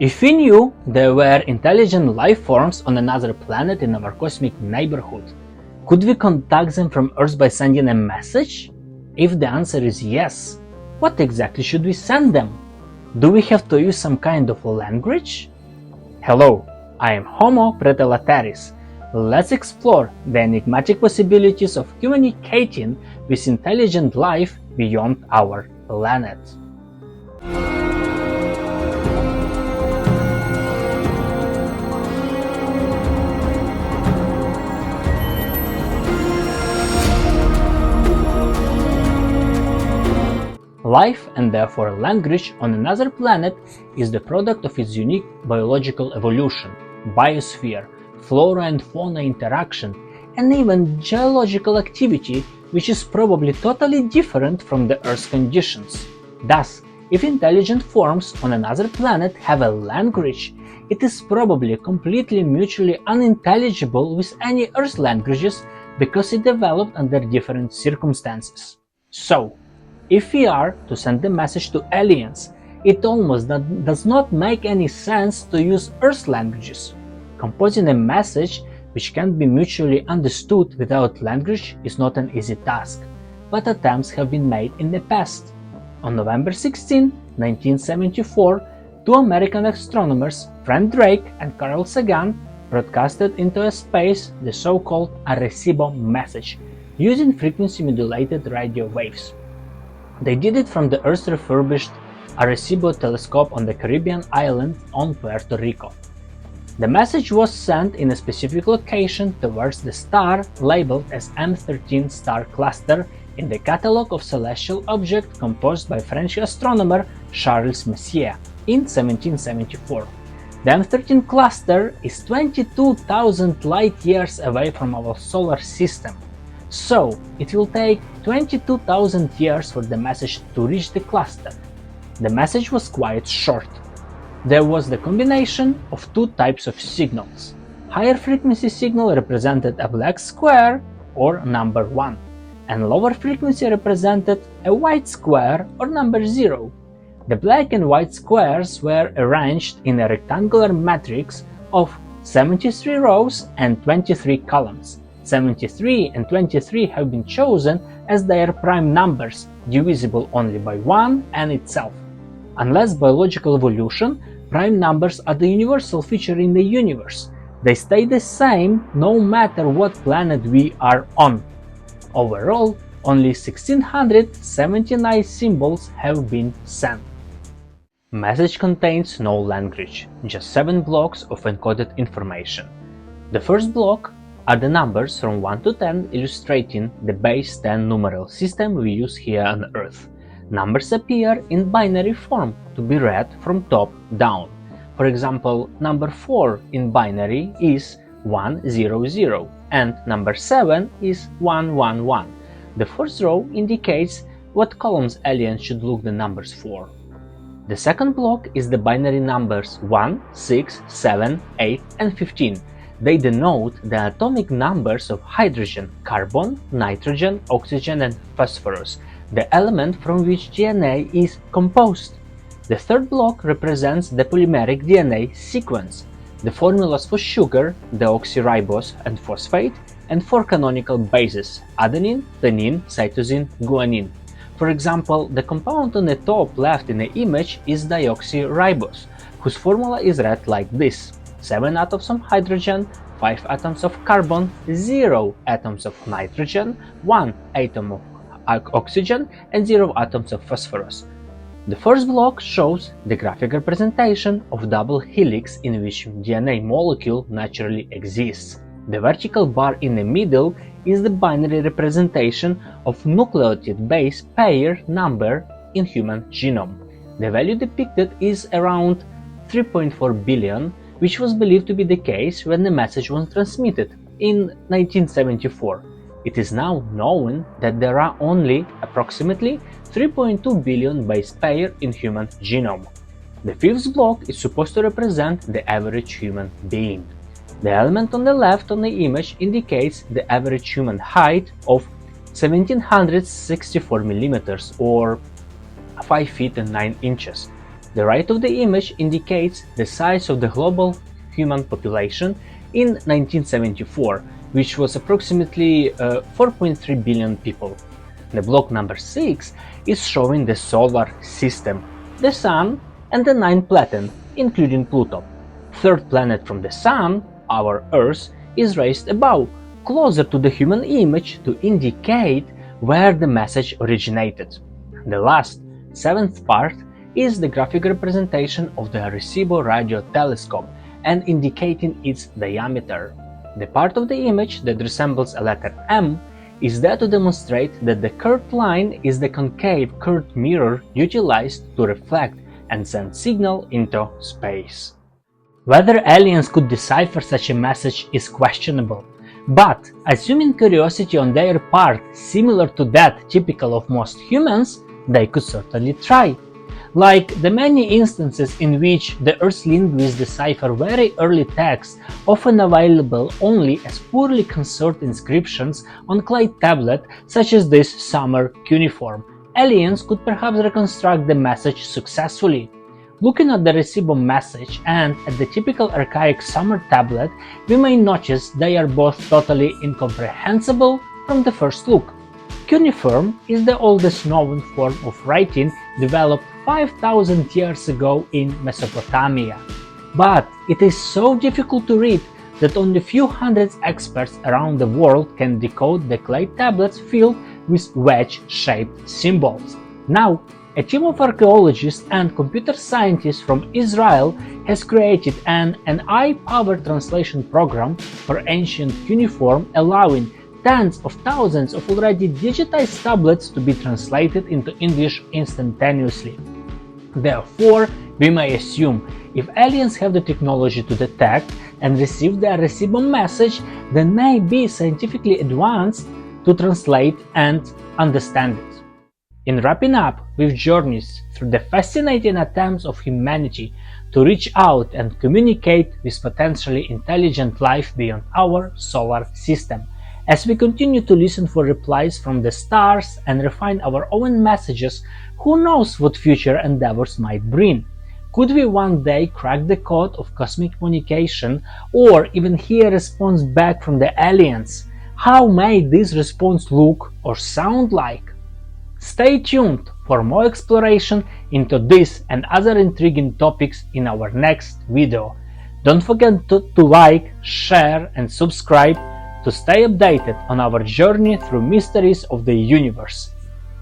If we knew there were intelligent life forms on another planet in our cosmic neighborhood, could we contact them from Earth by sending a message? If the answer is yes, what exactly should we send them? Do we have to use some kind of language? Hello, I am Homo pretelateris. Let's explore the enigmatic possibilities of communicating with intelligent life beyond our planet. Life, and therefore language, on another planet is the product of its unique biological evolution, biosphere, flora and fauna interaction, and even geological activity, which is probably totally different from the Earth's conditions. Thus, if intelligent forms on another planet have a language, it is probably completely mutually unintelligible with any Earth languages because it developed under different circumstances. So, if we are to send a message to aliens, it almost does not make any sense to use Earth languages. Composing a message which can be mutually understood without language is not an easy task, but attempts have been made in the past. On November 16, 1974, two American astronomers, Frank Drake and Carl Sagan, broadcasted into space the so-called Arecibo message, using frequency-modulated radio waves. They did it from the Earth-refurbished Arecibo telescope on the Caribbean island on Puerto Rico. The message was sent in a specific location towards the star labeled as M13 star cluster in the catalogue of celestial objects composed by French astronomer Charles Messier in 1774. The M13 cluster is 22,000 light-years away from our solar system. So, it will take 22,000 years for the message to reach the cluster. The message was quite short. There was the combination of two types of signals. Higher frequency signal represented a black square, or number 1, and lower frequency represented a white square, or number 0. The black and white squares were arranged in a rectangular matrix of 73 rows and 23 columns. 73 and 23 have been chosen as their prime numbers, divisible only by 1 and itself. Unless biological evolution, prime numbers are the universal feature in the universe. They stay the same no matter what planet we are on. Overall, only 1679 symbols have been sent. Message contains no language, just 7 blocks of encoded information. The first block are the numbers from 1 to 10, illustrating the base 10 numeral system we use here on Earth. Numbers appear in binary form to be read from top down. For example, number 4 in binary is 100 and number 7 is 111. The first row indicates what columns aliens should look the numbers for. The second block is the binary numbers 1, 6, 7, 8 and 15. They denote the atomic numbers of hydrogen, carbon, nitrogen, oxygen and phosphorus, the element from which DNA is composed. The third block represents the polymeric DNA sequence, the formulas for sugar, deoxyribose and phosphate, and 4 canonical bases, adenine, thymine, cytosine, guanine. For example, the compound on the top left in the image is deoxyribose, whose formula is read like this: 7 atoms of hydrogen, 5 atoms of carbon, 0 atoms of nitrogen, 1 atom of oxygen, and 0 atoms of phosphorus. The first block shows the graphic representation of double helix in which DNA molecule naturally exists. The vertical bar in the middle is the binary representation of nucleotide base pair number in human genome. The value depicted is around 3.4 billion, which was believed to be the case when the message was transmitted in 1974. It is now known that there are only approximately 3.2 billion base pair in human genome. The fifth block is supposed to represent the average human being. The element on the left on the image indicates the average human height of 1764 millimeters or 5 feet and 9 inches. The right of the image indicates the size of the global human population in 1974, which was approximately 4.3 billion people. The block number 6 is showing the solar system, the Sun, and the 9 planets, including Pluto. Third planet from the Sun, our Earth, is raised above, closer to the human image to indicate where the message originated. The last, 7th part, is the graphic representation of the Arecibo radio telescope and indicating its diameter. The part of the image that resembles a letter M is there to demonstrate that the curved line is the concave curved mirror utilized to reflect and send signal into space. Whether aliens could decipher such a message is questionable, but assuming curiosity on their part similar to that typical of most humans, they could certainly try. Like the many instances in which the Earth's linguists decipher very early texts, often available only as poorly conserved inscriptions on clay tablet, such as this summer cuneiform, aliens could perhaps reconstruct the message successfully. Looking at the Arecibo message and at the typical archaic summer tablet, we may notice they are both totally incomprehensible from the first look. Cuneiform is the oldest known form of writing developed 5,000 years ago in Mesopotamia. But it is so difficult to read that only a few hundred experts around the world can decode the clay tablets filled with wedge-shaped symbols. Now, a team of archaeologists and computer scientists from Israel has created an AI-powered translation program for ancient cuneiform, allowing tens of thousands of already digitized tablets to be translated into English instantaneously. Therefore, we may assume if aliens have the technology to detect and receive the Arecibo message, they may be scientifically advanced to translate and understand it. In wrapping up with journeys through the fascinating attempts of humanity to reach out and communicate with potentially intelligent life beyond our solar system, as we continue to listen for replies from the stars and refine our own messages, who knows what future endeavors might bring? Could we one day crack the code of cosmic communication or even hear a response back from the aliens? How may this response look or sound like? Stay tuned for more exploration into this and other intriguing topics in our next video. Don't forget to like, share and subscribe to stay updated on our journey through mysteries of the universe.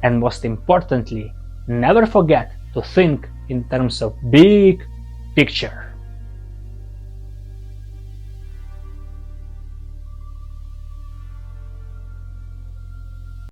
And most importantly, never forget to think in terms of big picture.